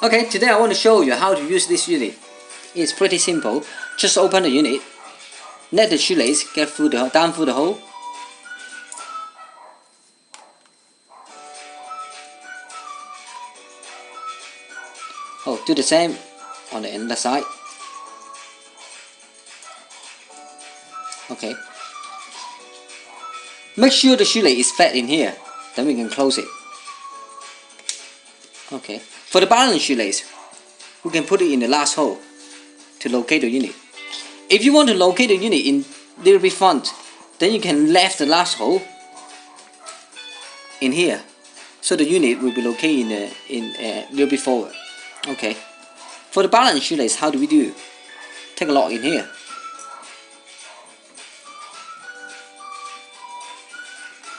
Okay, today I want to show you how to use this unit. It's pretty simple. Just open the unit, let the shoelace get down through the hole. Oh, do the same on the other side. Okay. Make sure the shoelace is flat in here, then we can close it. Okay. For the balance shoelace, we can put it in the last hole to locate the unit. If you want to locate the unit in little bit front, then you can left the last hole in here, so the unit will be located in a little bit forward. Okay. For the balance shoelace, how do we do? Take a lock in here.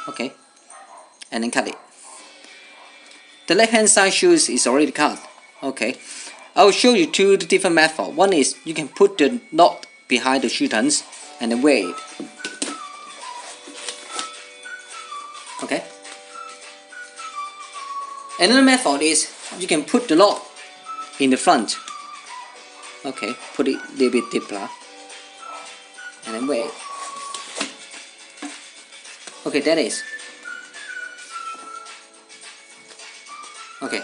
Okay. And then cut it. The left hand side shoes is already cut. Okay. I will show you two different methods. One is you can put the knot behind the shoe turns and then wear it. Okay. Another method is you can put the knot in the front. Okay, put it a little bit deeper and then wear it. Okay, that is. Okay.